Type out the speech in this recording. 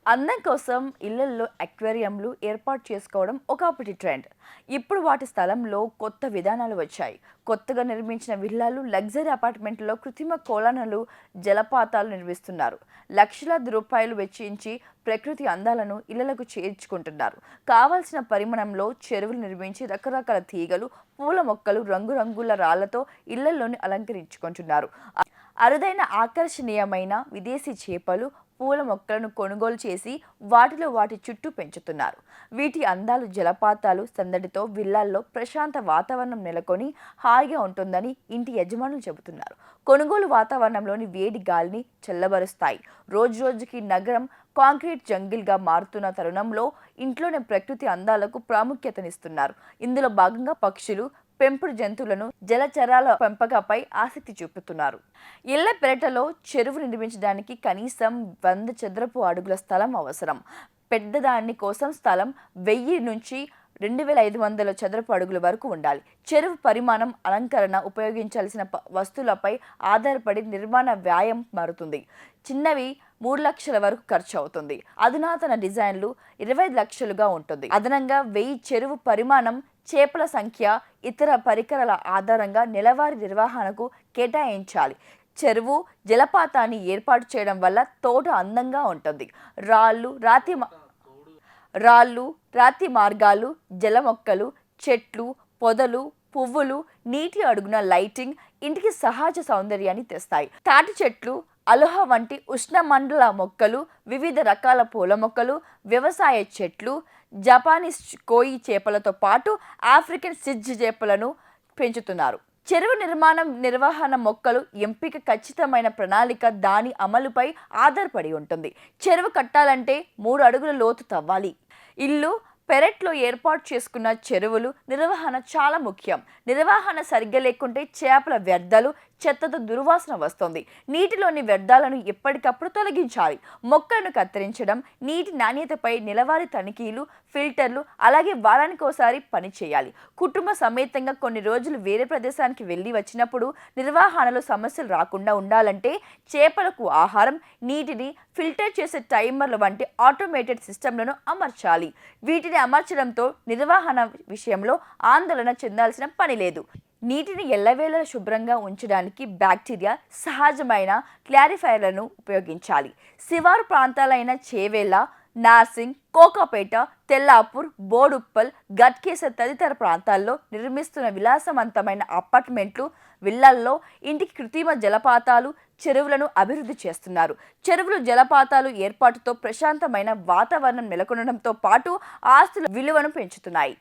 అందం కోసం ఇళ్లల్లో అక్వేరియంలు ఏర్పాటు చేసుకోవడం ఒకప్పటి ట్రెండ్. ఇప్పుడు వాటి స్థలంలో కొత్త విధానాలు వచ్చాయి. కొత్తగా నిర్మించిన విల్లాలు, లగ్జరీ అపార్ట్మెంట్లలో కృత్రిమ కొలనులు, జలపాతాలు నిర్మిస్తున్నారు. లక్షలాది రూపాయలు వెచ్చించి ప్రకృతి అందాలను ఇళ్లకు చేర్చుకుంటున్నారు. కావాల్సిన పరిమాణంలో చెరువులు నిర్మించి రకరకాల తీగలు, పూల మొక్కలు, రంగురంగుల రాళ్లతో ఇళ్లలోని అలంకరించుకుంటున్నారు. అరుదైన ఆకర్షణీయమైన విదేశీ చేపలు, పూల మొక్కలను కొనుగోలు చేసి వాటిలో వాటి చుట్టూ పెంచుతున్నారు. వీటి అందాలు, జలపాతాలు సందడితో విల్లాల్లో ప్రశాంత వాతావరణం నెలకొని హాయిగా ఉంటుందని ఇంటి యజమానులు చెబుతున్నారు. కొనుగోలు వాతావరణంలోని వేడి గాలిని చల్లబరుస్తాయి. రోజురోజుకి నగరం కాంక్రీట్ జంగిల్గా మారుతున్న తరుణంలో ఇంట్లోనే ప్రకృతి అందాలకు ప్రాముఖ్యతనిస్తున్నారు. ఇందులో భాగంగా పక్షులు, పెంపుడు జంతువులను, జలచరాల పెంపకంపై ఆసక్తి చూపుతున్నారు. ఇళ్ల పెరటలో చెరువు నిర్మించడానికి కనీసం 100 చదరపు అడుగుల స్థలం అవసరం. పెద్దదాని కోసం స్థలం 1000 నుంచి 2500 చదరపు అడుగుల వరకు ఉండాలి. చెరువు పరిమాణం, అలంకరణ, ఉపయోగించాల్సిన వస్తువులపై ఆధారపడి నిర్మాణ వ్యయం మారుతుంది. చిన్నవి 3 లక్షల వరకు ఖర్చు అవుతుంది. అధునాతన డిజైన్లు 25 లక్షలుగా ఉంటుంది. అదనంగా 1000 చెరువు పరిమాణం, చేపల సంఖ్య, ఇతర పరికరాల ఆధారంగా నెలవారీ నిర్వహణకు కేటాయించాలి. చెరువు, జలపాతాన్ని ఏర్పాటు చేయడం వల్ల తోట అందంగా ఉంటుంది. రాతి మార్గాలు, జల మొక్కలు, చెట్లు, పొదలు, పువ్వులు, నీటి అడుగున లైటింగ్ ఇంటికి సహజ సౌందర్యాన్ని తెస్తాయి. తాటి చెట్లు, అలోహ వంటి ఉష్ణమండల మొక్కలు, వివిధ రకాల పూల మొక్కలు, వ్యవసాయ చెట్లు, జపానీస్ కోయి చేపలతో పాటు ఆఫ్రికన్ సిడ్జ్ చేపలను పెంచుతున్నారు. చెరువు నిర్వహణ మొక్కలు ఎంపిక, ఖచ్చితమైన ప్రణాళిక దాని అమలుపై ఆధారపడి ఉంటుంది. చెరువు కట్టాలంటే 3 అడుగుల లోతు తవ్వాలి. ఇల్లు, పెరట్లో ఏర్పాటు చేసుకున్న చెరువులు నిర్వహణ చాలా ముఖ్యం. నిర్వహణ సరిగ్గా లేకుంటే చేపల వ్యర్థాలు, చెత్తతో దుర్వాసన వస్తుంది. నీటిలోని వ్యర్థాలను ఎప్పటికప్పుడు తొలగించాలి. మొక్కలను కత్తిరించడం, నీటి నాణ్యతపై నెలవారీ తనిఖీలు, ఫిల్టర్లు, అలాగే వారానికోసారి పని చేయాలి. కుటుంబ సమేతంగా కొన్ని రోజులు వేరే ప్రదేశానికి వెళ్ళి వచ్చినప్పుడు నిర్వహణలో సమస్యలు రాకుండా ఉండాలంటే చేపలకు ఆహారం, నీటిని ఫిల్టర్ చేసే టైమర్ల వంటి ఆటోమేటెడ్ సిస్టమ్లను అమర్చాలి. వీటిని అమర్చడంతో నిర్వహణ విషయంలో ఆందోళన చెందాల్సిన పని లేదు. నీటిని ఎల్లవేళ శుభ్రంగా ఉంచడానికి బ్యాక్టీరియా సహజమైన క్లారిఫైర్లను ఉపయోగించాలి. శివారు ప్రాంతాలైన చేవేళ్ల, నార్సింగ్, కోకాపేట, తెల్లాపూర్, బోడుప్పల్, గట్కేసర్ తదితర ప్రాంతాల్లో నిర్మిస్తున్న విలాసవంతమైన అపార్ట్మెంట్లు, విల్లాల్లో ఇంటికి కృత్రిమ జలపాతాలు, చెరువులను అభివృద్ధి చేస్తున్నారు. చెరువులు, జలపాతాలు ఏర్పాటుతో ప్రశాంతమైన వాతావరణం నెలకొనడంతో పాటు ఆస్తుల విలువను పెంచుతున్నాయి.